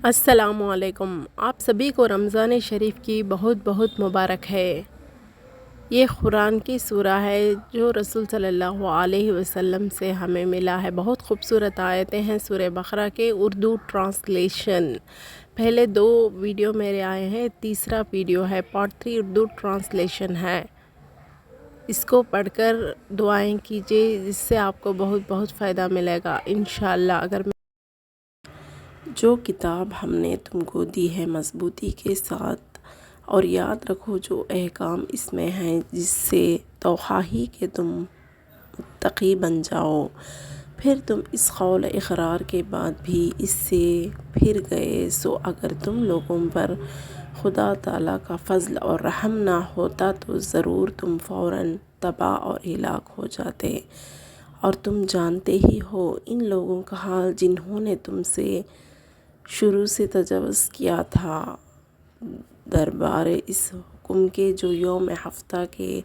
السلام علیکم۔ آپ سبھی کو رمضان شریف کی بہت بہت مبارک ہے۔ یہ قرآن کی سورہ ہے جو رسول صلی اللہ علیہ وسلم سے ہمیں ملا ہے۔ بہت خوبصورت آیتیں ہیں سورہ بقرہ کے اردو ٹرانسلیشن۔ پہلے 2 ویڈیو میرے آئے ہیں، تیسرا ویڈیو ہے پارٹ 3 اردو ٹرانسلیشن ہے۔ اس کو پڑھ کر دعائیں کیجیے، جس سے آپ کو بہت بہت فائدہ ملے گا انشاءاللہ۔ جو کتاب ہم نے تم کو دی ہے مضبوطی کے ساتھ، اور یاد رکھو جو احکام اس میں ہیں، جس سے توخواہی کہ تم متقی بن جاؤ، پھر تم اس قول اقرار کے بعد بھی اس سے پھر گئے، سو اگر تم لوگوں پر خدا تعالیٰ کا فضل اور رحم نہ ہوتا تو ضرور تم فوراً تباہ اور ہلاک ہو جاتے۔ اور تم جانتے ہی ہو ان لوگوں کا حال جنہوں نے تم سے شروع سے تجاوز کیا تھا دربار اس حکم کے جو یوم ہفتہ کے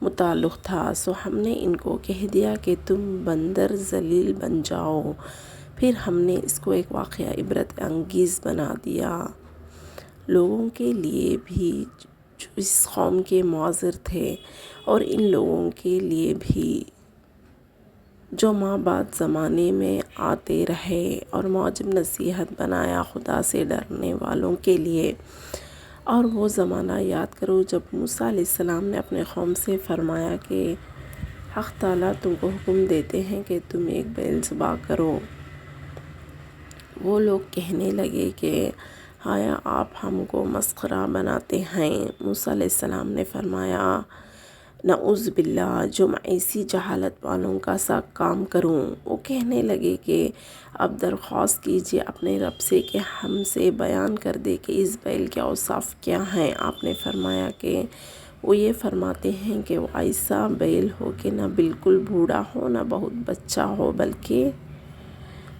متعلق تھا، سو ہم نے ان کو کہہ دیا کہ تم بندر ذلیل بن جاؤ، پھر ہم نے اس کو ایک واقعہ عبرت انگیز بنا دیا لوگوں کے لیے بھی جو اس قوم کے معذر تھے، اور ان لوگوں کے لیے بھی جو ماں بعد زمانے میں آتے رہے، اور موجب نصیحت بنایا خدا سے ڈرنے والوں کے لیے۔ اور وہ زمانہ یاد کرو جب موسیٰ علیہ السلام نے اپنے قوم سے فرمایا کہ حق تعالیٰ تم کو حکم دیتے ہیں کہ تم ایک بیل ذبح کرو۔ وہ لوگ کہنے لگے کہ آیا آپ ہم کو مسخرہ بناتے ہیں؟ موسیٰ علیہ السلام نے فرمایا نعوذ باللہ، جو میں ایسی جہالت والوں کا سا کام کروں۔ وہ کہنے لگے کہ اب درخواست کیجیے اپنے رب سے کہ ہم سے بیان کر دے کہ اس بیل کے اوصاف کیا ہیں۔ آپ نے فرمایا کہ وہ یہ فرماتے ہیں کہ وہ ایسا بیل ہو کہ نہ بالکل بوڑھا ہو نہ بہت بچہ ہو بلکہ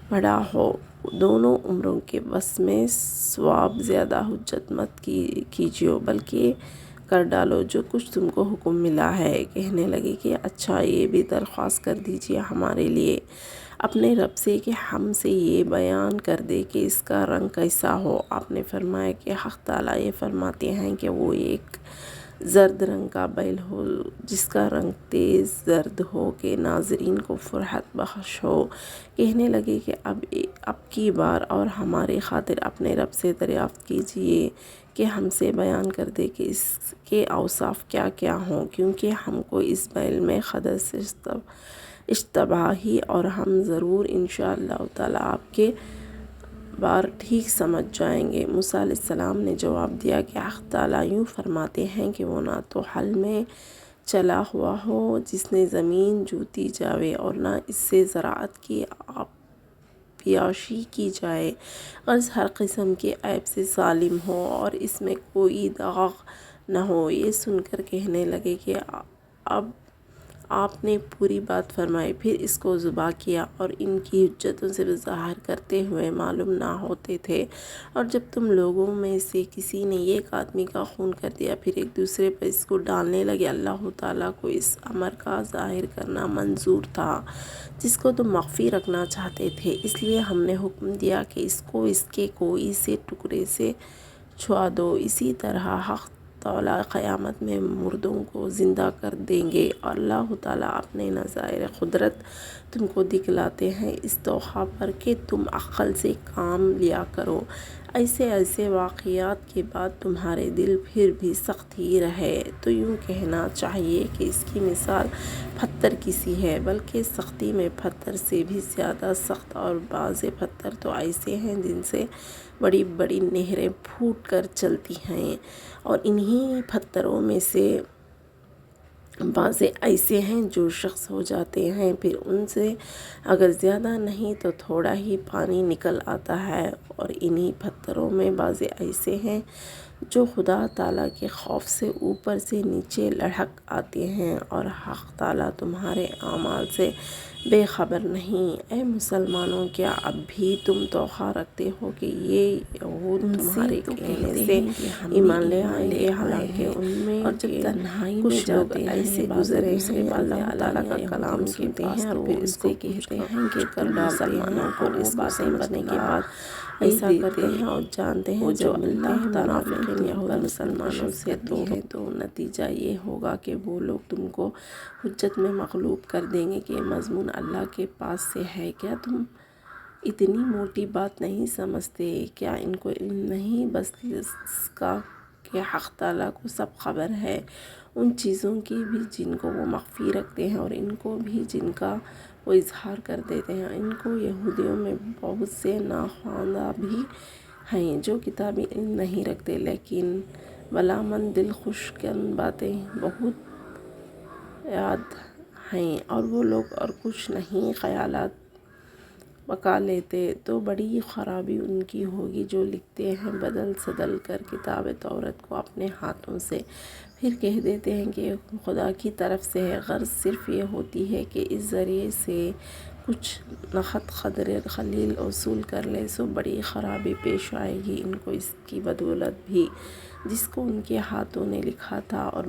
بڑا ہو، دونوں عمروں کے بس میں، ثواب زیادہ حجت مت کیجیے بلکہ کر ڈالو جو کچھ تم کو حکم ملا ہے۔ کہنے لگے کہ اچھا یہ بھی درخواست کر دیجیے ہمارے لیے اپنے رب سے کہ ہم سے یہ بیان کر دے کہ اس کا رنگ کیسا ہو۔ آپ نے فرمایا کہ حق تعالیٰ یہ فرماتے ہیں کہ وہ ایک زرد رنگ کا بیل ہو جس کا رنگ تیز زرد ہو کہ ناظرین کو فرحت بخش ہو۔ کہنے لگے کہ اب کی بار اور ہماری خاطر اپنے رب سے دریافت کیجیے کہ ہم سے بیان کر دے کہ اس کے اوصاف کیا کیا ہوں، کیونکہ ہم کو اس بیل میں حدث اشتباہی اور ہم ضرور انشاءاللہ تعالیٰ آپ کے بار ٹھیک سمجھ جائیں گے۔ موسیٰ علیہ السلام نے جواب دیا کہ حق تعالیٰ یوں فرماتے ہیں کہ وہ نہ تو حل میں چلا ہوا ہو جس نے زمین جوتی جاوے، اور نہ اس سے زراعت کی عیاشی کی جائے، غرض ہر قسم کے عیب سے سالم ہو اور اس میں کوئی داغ نہ ہو۔ یہ سن کر کہنے لگے کہ اب آپ نے پوری بات فرمائی، پھر اس کو ذبح کیا، اور ان کی حجتوں سے ظاہر کرتے ہوئے معلوم نہ ہوتے تھے۔ اور جب تم لوگوں میں سے کسی نے ایک آدمی کا خون کر دیا، پھر ایک دوسرے پر اس کو ڈالنے لگے، اللہ تعالیٰ کو اس امر کا ظاہر کرنا منظور تھا جس کو تم مخفی رکھنا چاہتے تھے، اس لیے ہم نے حکم دیا کہ اس کو اس کے کوئی سے ٹکڑے سے چھوا دو۔ اسی طرح حق تعالیٰ قیامت میں مردوں کو زندہ کر دیں گے، اور اللہ تعالیٰ اپنے نظائر قدرت تم کو دکھلاتے ہیں اس توقع پر کہ تم عقل سے کام لیا کرو۔ ایسے واقعات کے بعد تمہارے دل پھر بھی سخت ہی رہے تو یوں کہنا چاہیے کہ اس کی مثال پتھر کی سی ہے، بلکہ سختی میں پتھر سے بھی زیادہ سخت، اور بعض پتھر تو ایسے ہیں جن سے بڑی بڑی نہریں پھوٹ کر چلتی ہیں، اور انہی پتھروں میں سے بعض ایسے ہیں جو شخص ہو جاتے ہیں، پھر ان سے اگر زیادہ نہیں تو تھوڑا ہی پانی نکل آتا ہے، اور انہی پتھروں میں بعض ایسے ہیں جو خدا تعالیٰ کے خوف سے اوپر سے نیچے لڑھک آتے ہیں، اور حق تعالیٰ تمہارے اعمال سے بے خبر نہیں۔ اے مسلمانوں، کیا اب بھی تم توقع رکھتے ہو کہ یہ یہود تمہارے کہنے سے ایمان لے آئیں گے؟ حالانکہ ان میں اور جب تنہائی میں کچھ لوگ ایسے گزرے ہیں اللہ تعالیٰ کا کلام سنتے ہیں اور پھر اس کو کہتے ہیں کہ کر مسلمانوں کو اس باتیں بننے کے بعد ایسا کرتے ہیں اور جانتے ہیں جو اللہ منافقین یہود مسلمانوں سے تو نتیجہ یہ ہوگا کہ وہ لوگ تم کو حجت میں مغلوب کر دیں گے کہ یہ مضمون اللہ کے پاس سے ہے، کیا تم اتنی موٹی بات نہیں سمجھتے؟ کیا ان کو علم نہیں بس اس کا کہ حق تعالیٰ کو سب خبر ہے، ان چیزوں کی بھی جن کو وہ مخفی رکھتے ہیں اور ان کو بھی جن کا وہ اظہار کر دیتے ہیں۔ ان کو یہودیوں میں بہت سے ناخواندہ بھی ہیں جو کتابی علم نہیں رکھتے، لیکن بھلا من دل خوش کن باتیں بہت یاد ہیں، اور وہ لوگ اور کچھ نہیں خیالات پکا لیتے تو بڑی خرابی ان کی ہوگی جو لکھتے ہیں بدل سدل کر کتاب تورات کو اپنے ہاتھوں سے، پھر کہہ دیتے ہیں کہ خدا کی طرف سے ہے، غرض صرف یہ ہوتی ہے کہ اس ذریعے سے کچھ نخت خلیل وصول کر لے، سو بڑی خرابی پیش آئے گی ان کو اس کی بدولت بھی، جس کو ان کے ہاتھوں نے لکھا تھا اور